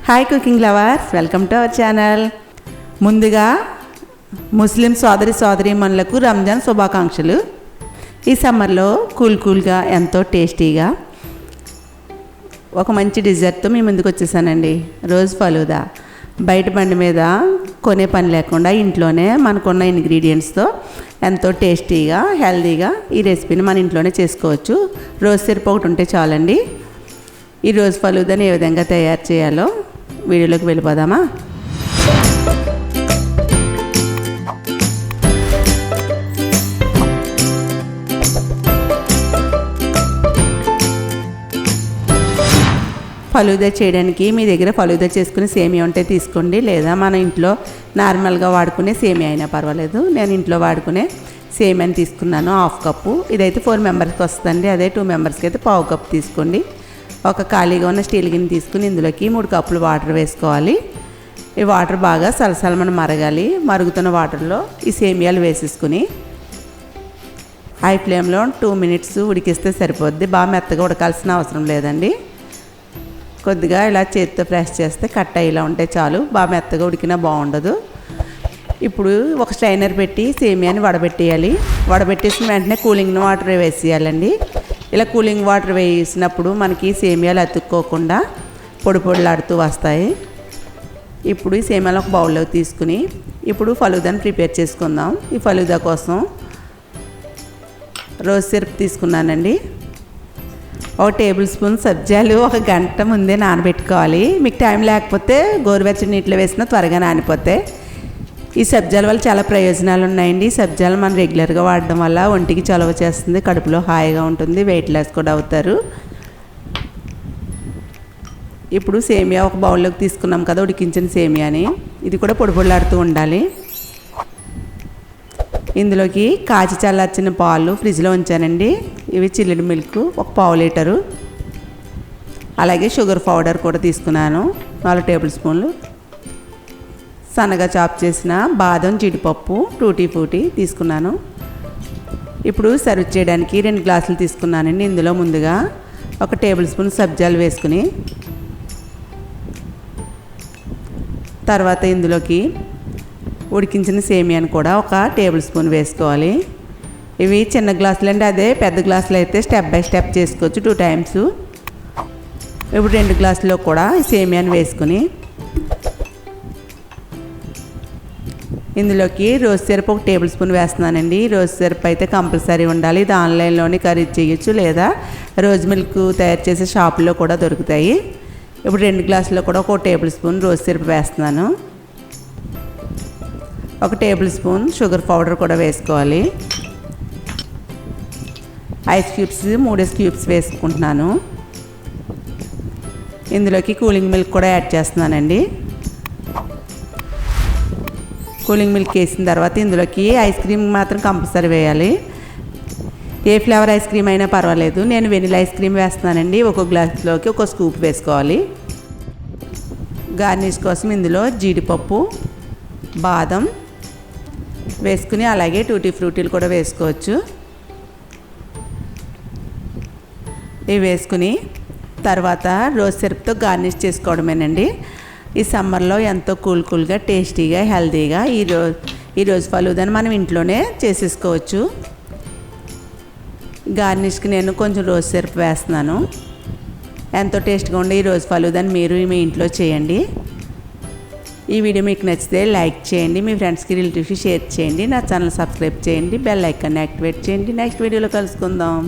Hi cooking lovers, welcome to our channel. ముందుగా ముస్లిం సోదరీమణులకు రంజాన్ శుభాకాంక్షలు. ఈ సమ్మర్లో కూల్గా ఎంతో టేస్టీగా ఒక మంచి డిజర్ట్తో మీ ముందుకు వచ్చేసానండి. రోజ్ ఫలూదా. బయట బండి మీద కొనే పని లేకుండా ఇంట్లోనే మనకున్న ఇంగ్రీడియంట్స్తో ఎంతో టేస్టీగా హెల్తీగా ఈ రెసిపీని మన ఇంట్లోనే చేసుకోవచ్చు. రోజ్ సిరప్ ఒకటి ఉంటే చాలండి. ఈ రోజ్ ఫలూదాని ఏ విధంగా తయారు చేయాలో వీడియోలోకి వెళ్ళిపోదామా. ఫలూదా చేయడానికి మీ దగ్గర ఫలూదా చేసుకునే సేమియా ఉంటే తీసుకోండి, లేదా మన ఇంట్లో నార్మల్గా వాడుకునే సేమియా అయినా పర్వాలేదు. నేను ఇంట్లో వాడుకునే సేమియాని తీసుకున్నాను, 1/2 కప్పు. ఇదైతే 4 మెంబర్స్కి వస్తుందండి. అదే 2 మెంబర్స్కి అయితే 1/2 కప్పు తీసుకోండి. ఒక ఖాళీగా ఉన్న స్టీల్ గిన్నె తీసుకుని ఇందులోకి 3 కప్పులు వాటర్ వేసుకోవాలి. ఈ వాటర్ బాగా సలసలమని మరగాలి. మరుగుతున్న వాటర్లో ఈ సేమియాలు వేసేసుకుని హై ఫ్లేమ్లో 2 మినిట్స్ ఉడికిస్తే సరిపోద్ది. బాగా మెత్తగా ఉడకాల్సిన అవసరం లేదండి. కొద్దిగా ఇలా చేతితో ప్రెస్ చేస్తే కట్ అయ్యేలా ఉంటే చాలు. బాగా మెత్తగా ఉడికినా బాగుండదు. ఇప్పుడు ఒక స్ట్రైనర్ పెట్టి సేమియాని వడబెట్టేయాలి. వడబెట్టేసిన వెంటనే కూలింగ్ వాటర్ వేసేయాలండి. ఇలా కూలింగ్ వాటర్ వేసినప్పుడు మనకి సేమియాలు అతుక్కోకుండా పొడిలాడుతూ వస్తాయి. ఇప్పుడు ఈ సేమియాలు ఒక బౌల్లో తీసుకుని ఇప్పుడు ఫలూదాని ప్రిపేర్ చేసుకుందాం. ఈ ఫలూదా కోసం రోజ్ సిరప్ తీసుకున్నానండి. 1 టేబుల్ స్పూన్ సబ్జాలు 1 గంట ముందే నానబెట్టుకోవాలి. మీకు టైం లేకపోతే గోరువెచ్చని నీటిలో వేసినా త్వరగా నానిపోతాయి. ఈ సబ్జాల వల్ల చాలా ప్రయోజనాలు ఉన్నాయండి. ఈ సబ్జాలు మనం రెగ్యులర్గా వాడడం వల్ల ఒంటికి చలవ చేస్తుంది, కడుపులో హాయిగా ఉంటుంది, వెయిట్ లాస్ కూడా అవుతారు. ఇప్పుడు సేమియా ఒక బౌల్లోకి తీసుకున్నాం కదా, ఉడికించిన సేమియాని. ఇది కూడా పొడిలాడుతూ ఉండాలి. ఇందులోకి కాచి చల్లార్చిన పాలు ఫ్రిడ్జ్లో ఉంచానండి. ఇవి చిల్లుడు మిల్క్ 1 పావు లీటరు. అలాగే షుగర్ పౌడర్ కూడా తీసుకున్నాను 4 టేబుల్ స్పూన్లు. సన్నగా చాప్ చేసిన బాదం జీడిపప్పు టూటీ ఫ్రూటీ తీసుకున్నాను. ఇప్పుడు సర్వ్ చేయడానికి 2 గ్లాసులు తీసుకున్నానండి. ఇందులో ముందుగా 1 టేబుల్ స్పూన్ సబ్జాలు వేసుకుని తర్వాత ఇందులోకి ఉడికించిన సేమియాని కూడా 1 టేబుల్ స్పూన్ వేసుకోవాలి. ఇవి చిన్న గ్లాసులు అండి, అదే పెద్ద గ్లాసులు అయితే స్టెప్ బై స్టెప్ చేసుకోవచ్చు 2 టైమ్స్. ఇప్పుడు 2 గ్లాసుల్లో కూడా ఈ సేమియాని వేసుకుని ఇందులోకి రోజ్ సిరప్ 1 టేబుల్ స్పూన్ వేస్తున్నానండి. రోజ్ సిరప్ అయితే కంపల్సరీ ఉండాలి. ఇది ఆన్లైన్లోనే ఖరీదు చేయొచ్చు, లేదా రోజ్ మిల్క్ తయారు చేసే షాపుల్లో కూడా దొరుకుతాయి. ఇప్పుడు 2 గ్లాసుల్లో కూడా 1 టేబుల్ స్పూన్ రోజ్ సిరప్ వేస్తున్నాను. 1 టేబుల్ స్పూన్ షుగర్ పౌడర్ కూడా వేసుకోవాలి. ఐస్ క్యూబ్స్ 3 క్యూబ్స్ వేసుకుంటున్నాను. ఇందులోకి కూలింగ్ మిల్క్ కూడా యాడ్ చేస్తున్నానండి. కూలింగ్ మిల్క్ వేసిన తర్వాత ఇందులోకి ఐస్ క్రీమ్ మాత్రం కంపల్సరీ వేయాలి. ఏ ఫ్లేవర్ ఐస్ క్రీమ్ అయినా పర్వాలేదు. నేను వెనిలా ఐస్ క్రీమ్ వేస్తున్నానండి. 1 గ్లాసులోకి 1 స్కూప్ వేసుకోవాలి. గార్నిష్ కోసం ఇందులో జీడిపప్పు, బాదం వేసుకుని అలాగే టూటీ ఫ్రూటీలు కూడా వేసుకోవచ్చు. ఇవి వేసుకుని తర్వాత రోజ్ సిరప్తో గార్నిష్ చేసుకోవడమేనండి. ఈ సమ్మర్లో ఎంతో కూల్గా టేస్టీగా హెల్తీగా ఈ రోజ్ ఫలూదాని మనం ఇంట్లోనే చేసేసుకోవచ్చు. గార్నిష్కి నేను కొంచెం రోజ్ సిరప్ వేస్తున్నాను. ఎంతో టేస్ట్గా ఉండే ఈ రోజ్ ఫలూదాని మీరు మీ ఇంట్లో చేయండి. ఈ వీడియో మీకు నచ్చితే లైక్ చేయండి, మీ ఫ్రెండ్స్కి రిలేటివ్స్కి షేర్ చేయండి, నా ఛానల్ సబ్స్క్రైబ్ చేయండి, బెల్ ఐకాన్ యాక్టివేట్ చేయండి. నెక్స్ట్ వీడియోలో కలుసుకుందాం.